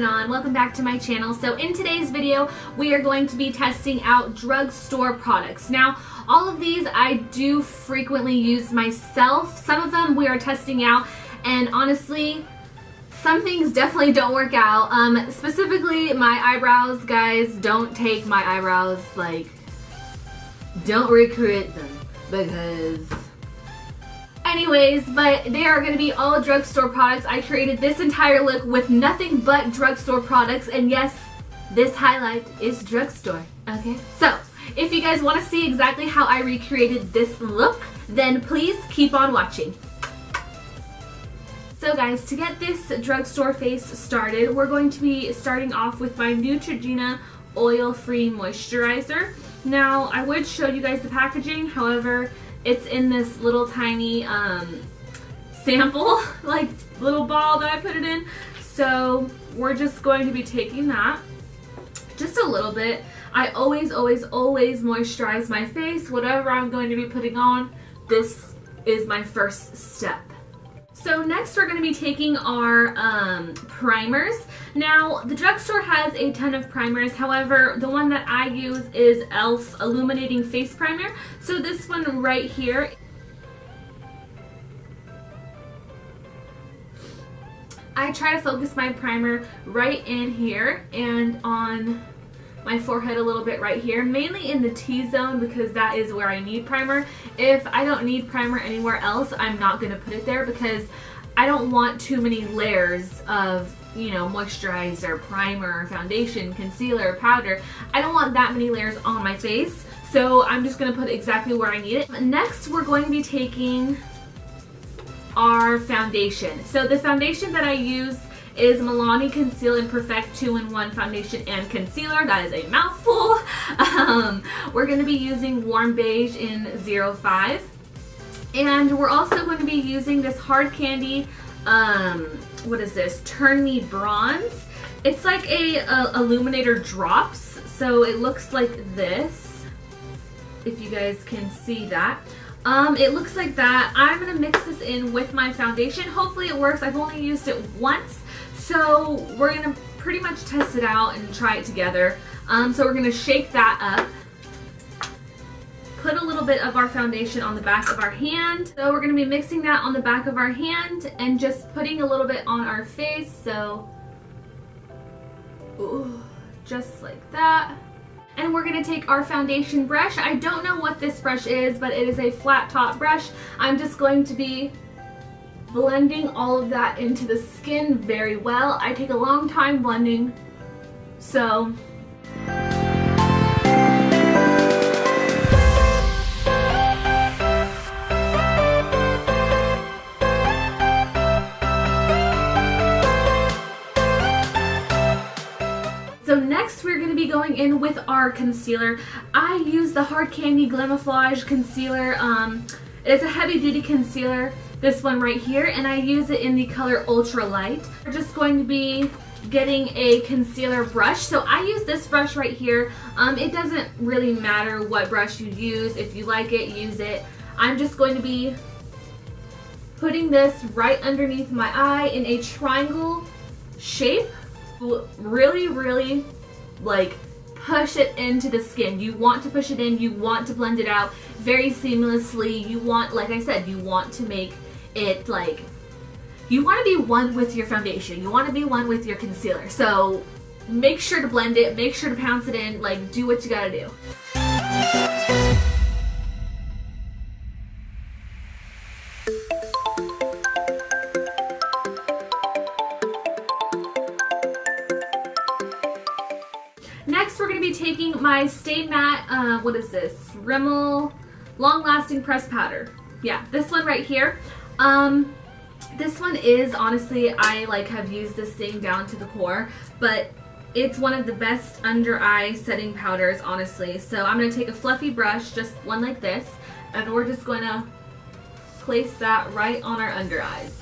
going on? Welcome back to my channel. So in today's video, we are going to be testing out drugstore products. Now, all of these I do frequently use myself. Some of them we are testing out, and honestly, some things definitely don't work out. Specifically, my eyebrows, guys, don't take my eyebrows, like, don't recreate them, because... Anyways, but they are going to be all drugstore products. I created this entire look with nothing but drugstore products, and yes, this highlight is drugstore, okay? So, if you guys want to see exactly how I recreated this look, then please keep on watching. So guys, to get this drugstore face started, we're going to be starting off with my Neutrogena oil-free moisturizer. Now, I would show you guys the packaging, however, it's in this little tiny sample, like little ball that I put it in. So we're just going to be taking that, just a little bit. I always moisturize my face. Whatever I'm going to be putting on, this is my first step. So next we're going to be taking our primers. Now the drugstore has a ton of primers, however the one that I use is e.l.f. Illuminating Face Primer. So this one right here, I try to focus my primer right in here and on my forehead a little bit right here, mainly in the T-zone because that is where I need primer. If I don't need primer anywhere else, I'm not going to put it there because I don't want too many layers of, you know, moisturizer, primer, foundation, concealer, powder. I don't want that many layers on my face, so I'm just going to put it exactly where I need it. Next, we're going to be taking our foundation. So the foundation that I use is Milani Conceal and Perfect 2-in-1 Foundation and Concealer. That is a mouthful. We're going to be using Warm Beige in 05. And we're also going to be using this Hard Candy, what is this? Turn Me Bronze. It's like a illuminator drops, so it looks like this, if you guys can see that. It looks like that. I'm going to mix this in with my foundation. Hopefully it works. I've only used it once. So we're going to pretty much test it out and try it together. So we're going to shake that up. Put a little bit of our foundation on the back of our hand. So we're going to be mixing that on the back of our hand and just putting a little bit on our face. So, ooh, just like that. And we're going to take our foundation brush. I don't know what this brush is, but it is a flat top brush. I'm just going to be blending all of that into the skin very well. I take a long time blending, so next we're going to be going in with our concealer. I use the Hard Candy Glamoflauge concealer. It's a heavy duty concealer, this one right here, and I use it in the color Ultra Light. We're just going to be getting a concealer brush. So I use this brush right here. It doesn't really matter what brush you use. If you like it, use it. I'm just going to be putting this right underneath my eye in a triangle shape. Really like push it into the skin. You want to push it in, you want to blend it out very seamlessly. You want, like I said, you want to make it like, you want to be one with your foundation, you want to be one with your concealer. So make sure to blend it, make sure to pounce it in, like do what you gotta do. Next, we're going to be taking my Stay Matte, what is this? Rimmel Long Lasting Press Powder. Yeah, this one right here. This one is, honestly, I like have used this thing down to the core, but it's one of the best under eye setting powders, honestly. So I'm going to take a fluffy brush, just one like this, and we're just going to place that right on our under eyes.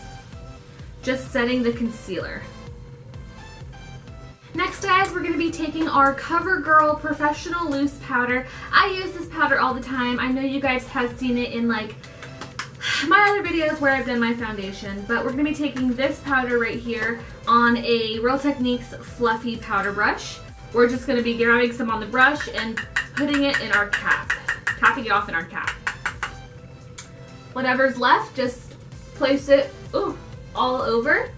Just setting the concealer. Next, guys, we're going to be taking our Covergirl Professional Loose Powder. I use this powder all the time. I know you guys have seen it in like my other videos where I've done my foundation, but we're going to be taking this powder right here. on a Real Techniques fluffy powder brush. We're just going to be grabbing some on the brush and putting it in our cap. Tapping it off in our cap. Whatever's left, just place it all over.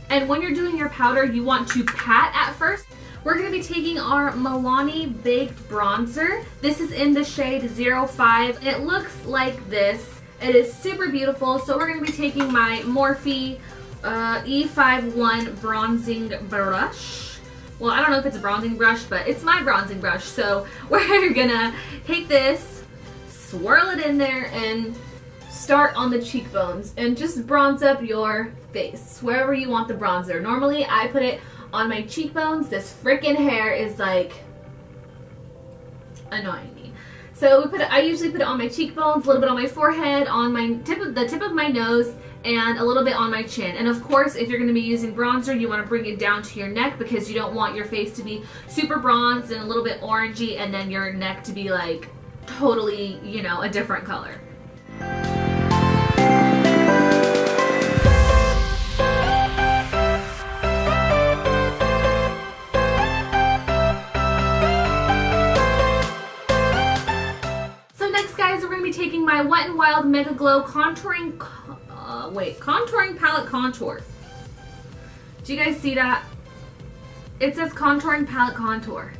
And when you're doing your powder, you want to pat at first. We're going to be taking our Milani Baked Bronzer. This is in the shade 05. It looks like this. It is super beautiful. So we're going to be taking my Morphe E51 bronzing brush. Well, I don't know if it's a bronzing brush, but it's my bronzing brush. So we're going to take this, swirl it in there, and start on the cheekbones. And just bronze up your face, wherever you want the bronzer. Normally, I put it on my cheekbones. This freaking hair is like annoying me. So I usually put it on my cheekbones, a little bit on my forehead, on my the tip of my nose, and a little bit on my chin. And of course, if you're going to be using bronzer, you want to bring it down to your neck because you don't want your face to be super bronzed and a little bit orangey and then your neck to be like totally, you know, a different color. Taking my Wet n Wild Mega Glow contouring palette contour. Do you guys see that? It says contouring palette contour.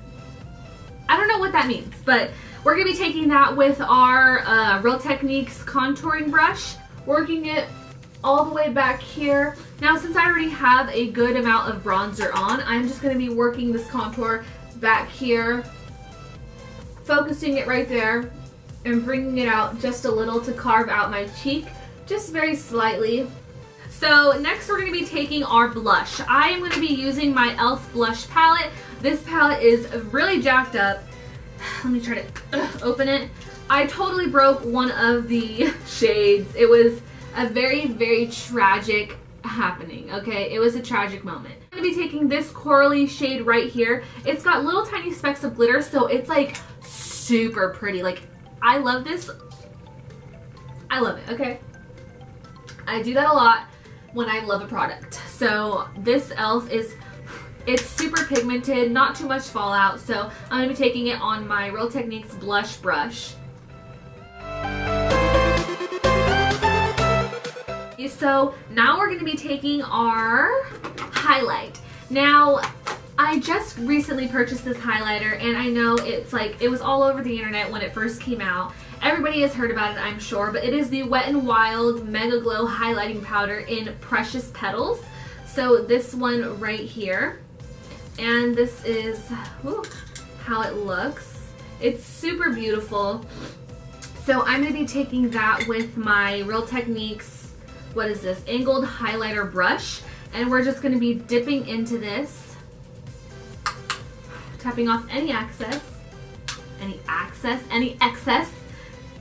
I don't know what that means, but we're gonna be taking that with our Real Techniques contouring brush, working it all the way back here. Now, since I already have a good amount of bronzer on, I'm just gonna be working this contour back here, focusing it right there, and bringing it out just a little to carve out my cheek, just very slightly. So next we're going to be taking our blush. I am going to be using my e.l.f. blush palette. This palette is really jacked up. Let me try to open it. I totally broke one of the shades. It was a very, very tragic happening, okay? It was a tragic moment. I'm going to be taking this corally shade right here. It's got little tiny specks of glitter, so it's like super pretty. Like, I love this. I love it, okay? I do that a lot when I love a product. So this e.l.f. it's super pigmented, not too much fallout. So I'm gonna be taking it on my Real Techniques blush brush. So now we're gonna be taking our highlight. Now, I just recently purchased this highlighter, and I know it's like, it was all over the internet when it first came out. Everybody has heard about it, I'm sure, but it is the Wet n Wild Mega Glow Highlighting Powder in Precious Petals. So this one right here, and this is how it looks. It's super beautiful. So I'm going to be taking that with my Real Techniques, what is this, angled highlighter brush, and we're just going to be dipping into this, tapping off any excess,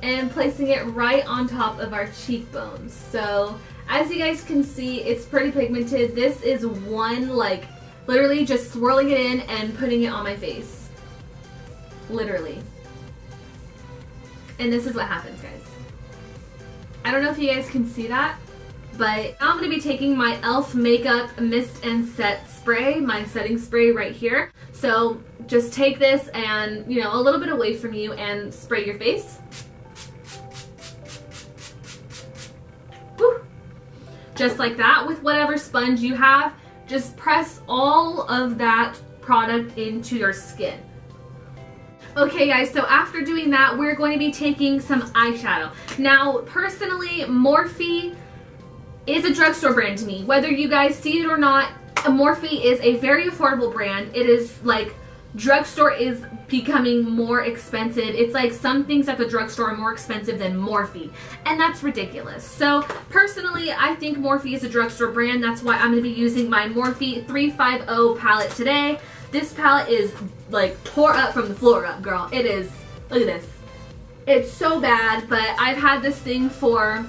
and placing it right on top of our cheekbones. So as you guys can see, it's pretty pigmented. This is one, like, literally just swirling it in and putting it on my face. Literally. And this is what happens, guys. I don't know if you guys can see that, but now I'm going to be taking my e.l.f. Makeup Mist and Set Spray, my setting spray right here. So just take this and, you know, a little bit away from you and spray your face. Woo. Just like that, with whatever sponge you have, just press all of that product into your skin. Okay guys, so after doing that, we're going to be taking some eyeshadow. Now, personally, Morphe is a drugstore brand to me. Whether you guys see it or not, Morphe is a very affordable brand. It is like, drugstore is becoming more expensive. It's like some things at the drugstore are more expensive than Morphe, and that's ridiculous. So personally, I think Morphe is a drugstore brand. That's why I'm going to be using my Morphe 350 palette today. This palette is like tore up from the floor up, girl. It is. Look at this. It's so bad, but I've had this thing for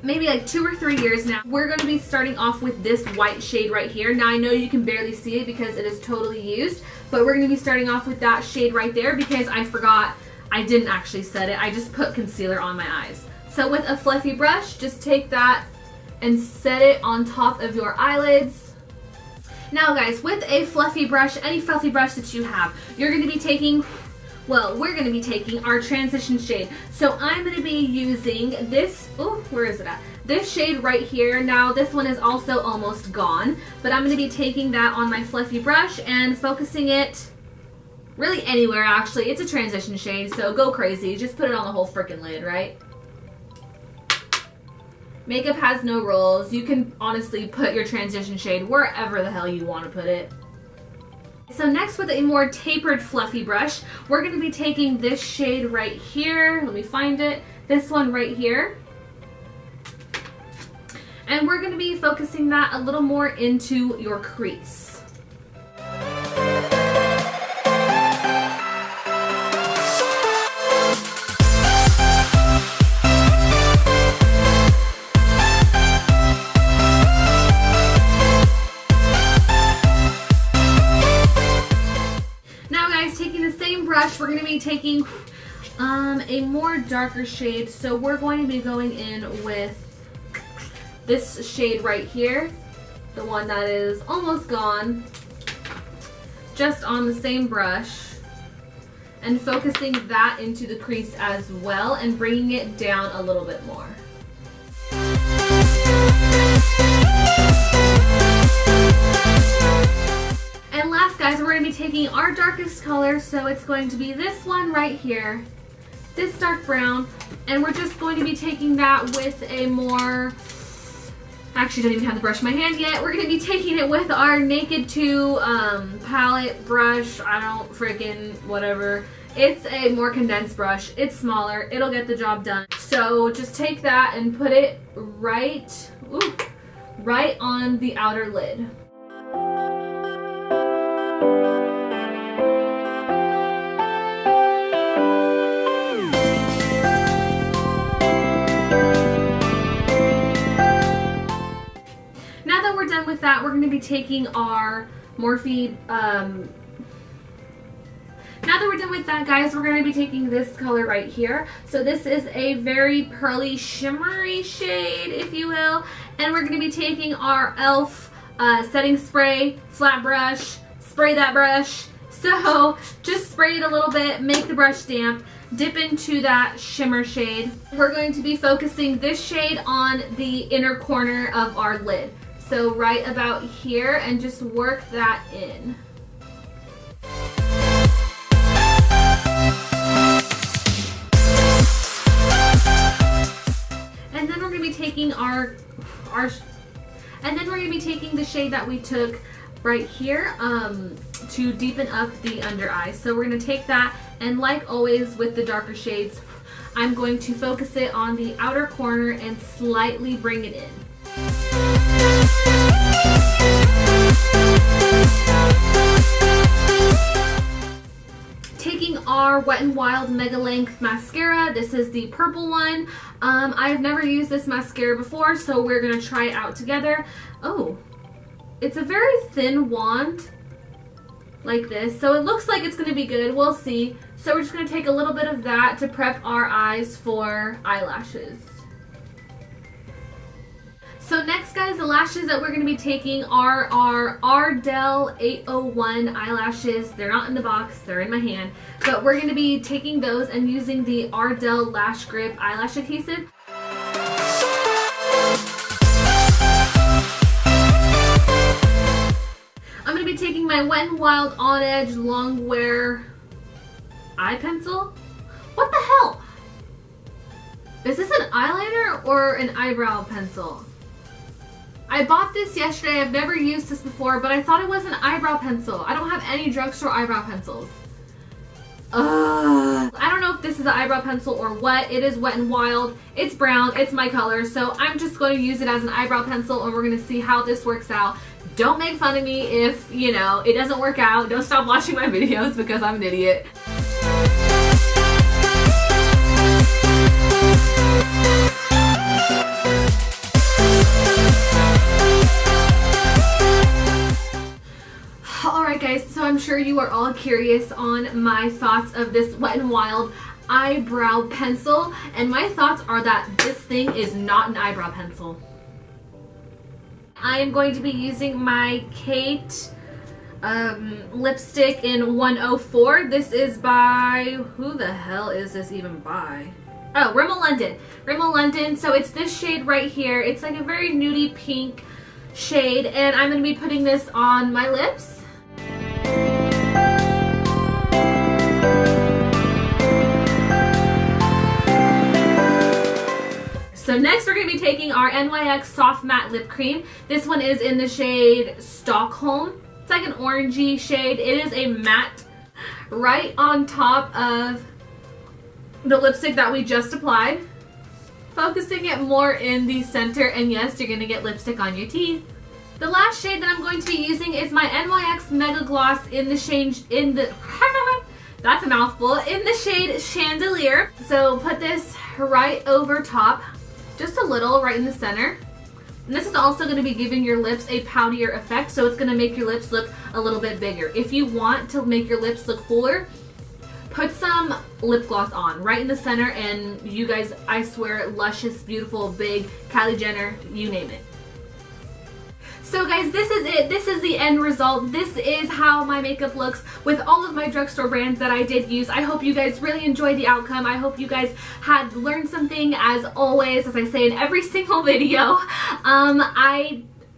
maybe like 2 or 3 years now. We're going to be starting off with this white shade right here. Now I know you can barely see it because it is totally used, but we're going to be starting off with that shade right there because I forgot I didn't actually set it. I just put concealer on my eyes. So with a fluffy brush, just take that and set it on top of your eyelids. Now guys, with a fluffy brush, any fluffy brush that you have, you're going to be taking, well, we're going to be taking our transition shade. So I'm going to be using this, oh, where is it at? This shade right here. Now this one is also almost gone, but I'm going to be taking that on my fluffy brush and focusing it really anywhere actually. It's a transition shade, so go crazy. Just put it on the whole freaking lid, right? Makeup has no rules. You can honestly put your transition shade wherever the hell you want to put it. So next, with a more tapered fluffy brush, we're going to be taking this shade right here. Let me find it. This one right here. And we're going to be focusing that a little more into your crease. We're going to be taking a more darker shade, so we're going to be going in with this shade right here, the one that is almost gone, just on the same brush, and focusing that into the crease as well and bringing it down a little bit more. And last, guys, we're going to be taking our darkest color, so it's going to be this one right here, this dark brown, and we're just going to be taking that with a more, actually don't even have the brush in my hand yet, we're going to be taking it with our Naked 2 palette brush, I don't freaking whatever. It's a more condensed brush, it's smaller, it'll get the job done. So just take that and put it right on the outer lid. We're done with that, we're going to be taking our Morphe, now that we're done with that, guys, we're going to be taking this color right here. So this is a very pearly, shimmery shade, if you will, and we're going to be taking our e.l.f. setting spray, flat brush, spray that brush. So just spray it a little bit, make the brush damp, dip into that shimmer shade. We're going to be focusing this shade on the inner corner of our lid. So right about here, and just work that in. And then we're going to be taking the shade that we took right here to deepen up the under eye. So we're going to take that, and like always with the darker shades, I'm going to focus it on the outer corner and slightly bring it in. Taking our Wet n Wild Mega Length mascara, this is the purple one. I've never used this mascara before, so we're going to try it out together. Oh, it's a very thin wand, like this, so it looks like it's going to be good. We'll see. So we're just going to take a little bit of that to prep our eyes for eyelashes. So next, guys, the lashes that we're going to be taking are our Ardell 801 eyelashes. They're not in the box, they're in my hand. But we're going to be taking those and using the Ardell Lash Grip Eyelash Adhesive. I'm going to be taking my Wet n Wild On Edge Long Wear Eye Pencil. What the hell? Is this an eyeliner or an eyebrow pencil? I bought this yesterday. I've never used this before, but I thought it was an eyebrow pencil. I don't have any drugstore eyebrow pencils. I don't know if this is an eyebrow pencil or what. It is Wet n Wild. It's brown. It's my color. So I'm just going to use it as an eyebrow pencil, and we're going to see how this works out. Don't make fun of me if, you know, it doesn't work out. Don't stop watching my videos because I'm an idiot. Alright guys, so I'm sure you are all curious on my thoughts of this Wet n Wild eyebrow pencil, and my thoughts are that this thing is not an eyebrow pencil. I am going to be using my Kate lipstick in 104. This is by, who the hell is this even by? Oh, Rimmel London. Rimmel London. So it's this shade right here. It's like a very nudie pink shade, and I'm going to be putting this on my lips. So next we're going to be taking our NYX Soft Matte Lip Cream. This one is in the shade Stockholm. It's like an orangey shade. It is a matte right on top of the lipstick that we just applied. Focusing it more in the center, and yes, you're going to get lipstick on your teeth. The last shade that I'm going to be using is my NYX Mega Gloss in the shade, that's a mouthful, in the shade Chandelier. So put this right over top. Just a little right in the center. And this is also going to be giving your lips a poutier effect, so it's going to make your lips look a little bit bigger. If you want to make your lips look fuller, put some lip gloss on right in the center, and you guys, I swear, luscious, beautiful, big, Kylie Jenner, you name it. So guys, this is it. This is the end result. This is how my makeup looks with all of my drugstore brands that I did use. I hope you guys really enjoyed the outcome. I hope you guys had learned something, as always, as I say in every single video.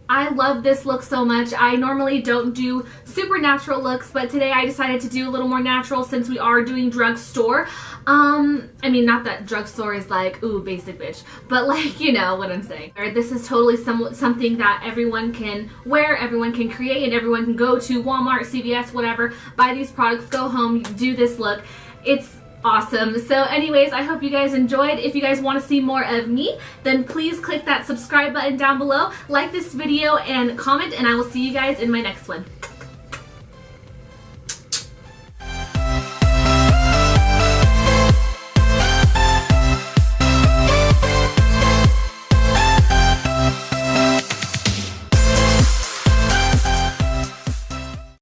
I love this look so much. I normally don't do super natural looks, but today I decided to do a little more natural since we are doing drugstore. I mean, not that drugstore is like, ooh, basic bitch, but like, you know what I'm saying. This is totally something that everyone can wear, everyone can create, and everyone can go to Walmart, CVS, whatever, buy these products, go home, do this look. It's awesome. So anyways, I hope you guys enjoyed. If you guys want to see more of me, then please click that subscribe button down below, like this video, and comment, and I will see you guys in my next one.